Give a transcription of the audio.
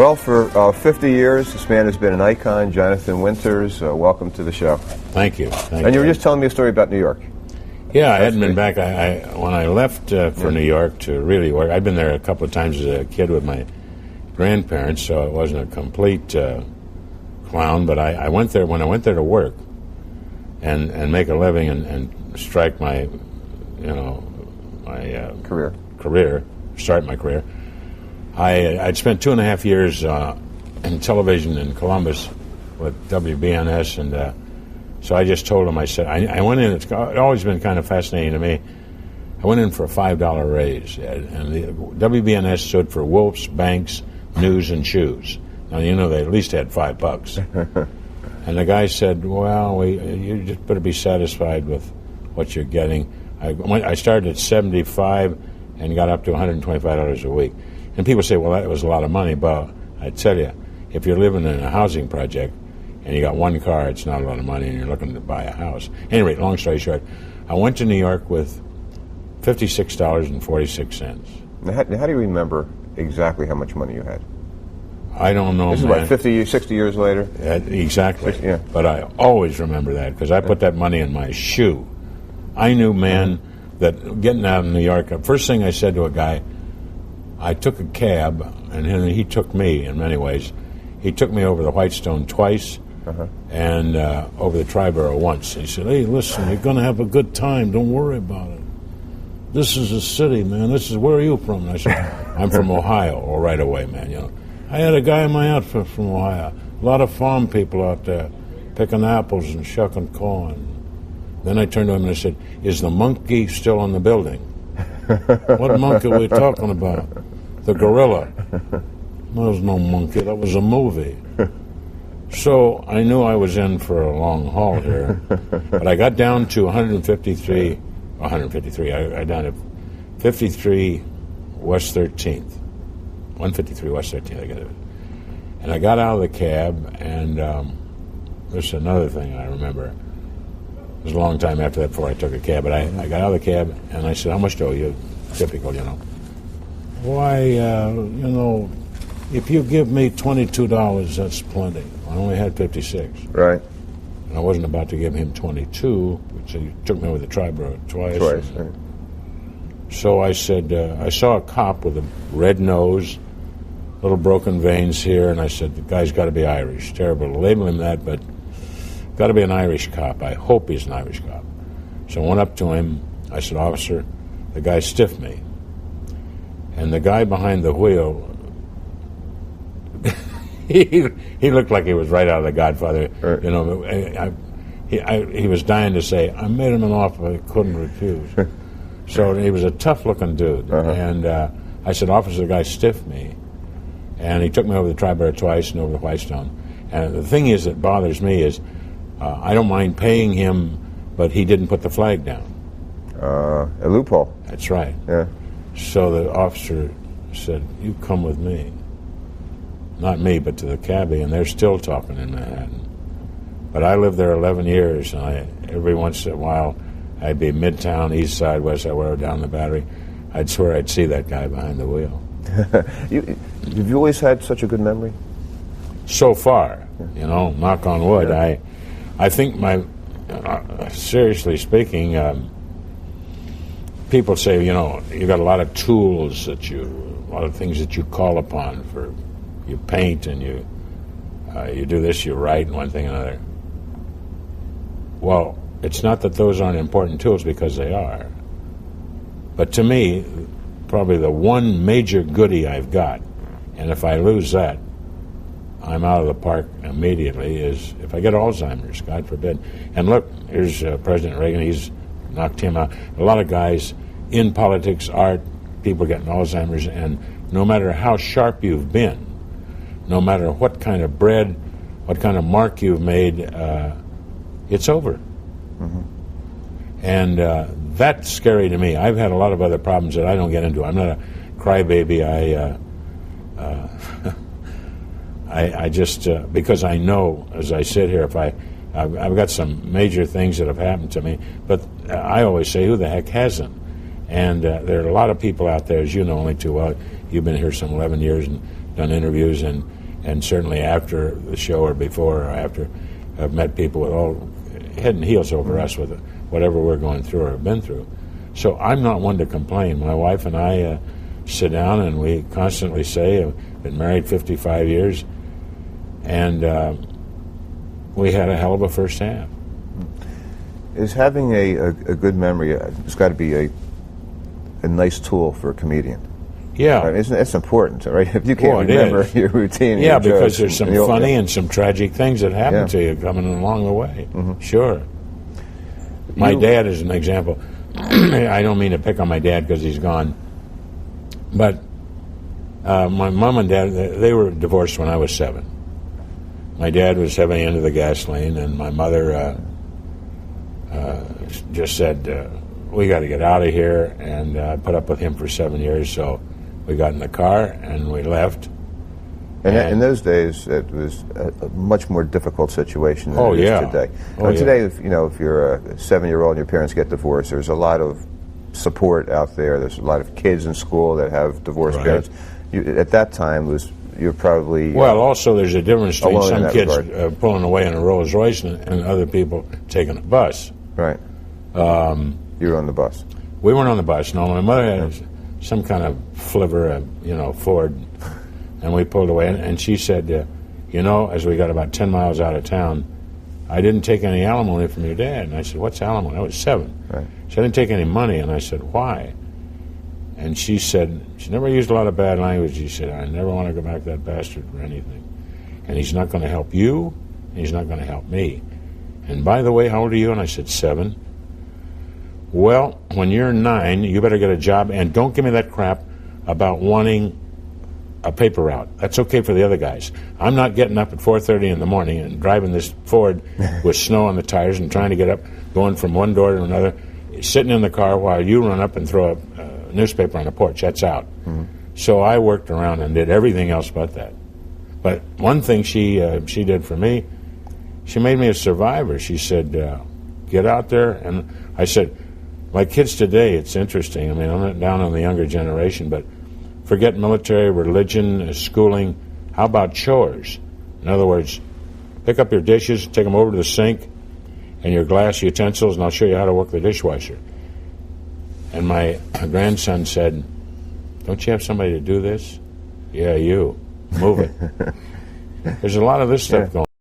Well, for 50 years, this man has been an icon, Jonathan Winters. Welcome to the show. Thank you. And you were just telling me a story about New York. Yeah, I hadn't been back. When I left for New York to really work, I'd been there a couple of times as a kid with my grandparents, so it wasn't a complete clown. But I went there when I went there to work and make a living and strike my, career, start my career. I'd spent 2.5 years in television in Columbus with WBNS, and so I just told him, I said, I went in, it's always been kind of fascinating to me, I went in for a $5 raise, and the WBNS stood for Wolf's, Banks, News, and Shoes. Now, they at least had $5. And the guy said, well, you just better be satisfied with what you're getting. I started at $75 and got up to $125 a week. And people say, well, that was a lot of money. But I tell you, if you're living in a housing project and you got one car, it's not a lot of money, and you're looking to buy a house. Anyway, long story short, I went to New York with $56.46. Now, how do you remember exactly how much money you had? I don't know, This is man. like 50, 60 years later? Exactly. 60, yeah. But I always remember that because I put that money in my shoe. I knew, man, that getting out of New York, the first thing I said to a guy, I took a cab, and he took me in many ways. He took me over the Whitestone twice and over the Triborough once. He said, hey, listen, you're going to have a good time. Don't worry about it. This is a city, man. Where are you from? And I said, I'm from Ohio. Or right away, man, I had a guy in my outfit from Ohio. A lot of farm people out there picking apples and shucking corn. Then I turned to him and I said, is the monkey still in the building? What monkey are we talking about? The gorilla. There was no monkey. That was a movie. So I knew I was in for a long haul here. But I got down to 153. I got down to 53 West 13th. 153 West 13th, I got it. And I got out of the cab, and there's another thing I remember. It was a long time after that before I took a cab, but I got out of the cab, and I said, how much do you? Typical, Why, if you give me $22, that's plenty. I only had 56. Right. And I wasn't about to give him 22, so he took me over the Triborough twice. Right. So I said, I saw a cop with a red nose, little broken veins here, and I said, the guy's got to be Irish. Terrible to label him that, but got to be an Irish cop. I hope he's an Irish cop. So I went up to him. I said, officer, the guy stiffed me. And the guy behind the wheel, he looked like he was right out of The Godfather. Right. He was dying to say, I made him an offer I couldn't refuse. So he was a tough-looking dude. And I said, officer, the guy stiffed me. And he took me over the Triborough twice and over the Whitestone. And the thing is that bothers me is I don't mind paying him, but he didn't put the flag down. A loophole. That's right. Yeah. So the officer said, you come with me. Not me, but to the cabbie, and they're still talking in Manhattan. But I lived there 11 years, and every once in a while, I'd be Midtown, East Side, West Side, wherever, down the Battery. I'd swear I'd see that guy behind the wheel. Have you always had such a good memory? So far, knock on wood. Yeah. I think seriously speaking, people say, you got a lot of tools a lot of things that you call upon for, you paint and you do this, you write, and one thing and another. Well, it's not that those aren't important tools, because they are. But to me, probably the one major goodie I've got, and if I lose that, I'm out of the park immediately, is if I get Alzheimer's, God forbid. And look, here's President Reagan, he's knocked him out. A lot of guys in politics, art, people getting Alzheimer's, and no matter how sharp you've been, no matter what kind of bread, what kind of mark you've made, it's over. And that's scary to me. I've had a lot of other problems that I don't get into. I'm not a crybaby. I just, because I know, as I sit here, I've got some major things that have happened to me, but I always say, who the heck hasn't? And there are a lot of people out there, as you know only too well. You've been here some 11 years and done interviews, and certainly after the show or before or after, I've met people with all head and heels over us with whatever we're going through or have been through. So I'm not one to complain. My wife and I sit down and we constantly say, I've been married 55 years, and we had a hell of a first half. Is having a good memory, it's got to be a nice tool for a comedian. Yeah. Right? It's important, right? If you can't remember your routine. Yeah, your because jokes there's some funny and some tragic things that happen to you coming along the way. Sure. My dad is an example. I don't mean to pick on my dad because he's gone. But my mom and dad, they were divorced when I was 7. My dad was heavily into the gasoline, and my mother just said, we got to get out of here, and I put up with him for 7 years, so we got in the car and we left. And in those days, it was a much more difficult situation than it is today. Today, if you're a 7-year-old and your parents get divorced, there's a lot of support out there. There's a lot of kids in school that have divorced parents. At that time, you're probably also there's a difference between some kids pulling away in a Rolls Royce and other people taking a bus. Right. You were on the bus. We weren't on the bus. No, my mother had some kind of flivver, Ford. And we pulled away, and she said, as we got about 10 miles out of town, I didn't take any alimony from your dad. And I said, what's alimony? I was 7. Right. She said, I didn't take any money. And I said, why? And she said, she never used a lot of bad language. She said, I never want to go back to that bastard for anything. And he's not going to help you, and he's not going to help me. And by the way, how old are you? And I said, 7. Well, when you're 9, you better get a job, and don't give me that crap about wanting a paper route. That's okay for the other guys. I'm not getting up at 4:30 in the morning and driving this Ford with snow on the tires and trying to get up, going from one door to another, sitting in the car while you run up and throw a newspaper on the porch. That's out. So I worked around and did everything else but that. But one thing she did for me, she made me a survivor. She said, get out there. And I said, my kids today, it's interesting. I mean, I'm not down on the younger generation, but forget military, religion, schooling. How about chores? In other words, pick up your dishes, take them over to the sink, and your glass utensils, and I'll show you how to work the dishwasher. And my grandson said, don't you have somebody to do this? Yeah, you. Move it. There's a lot of this stuff going on.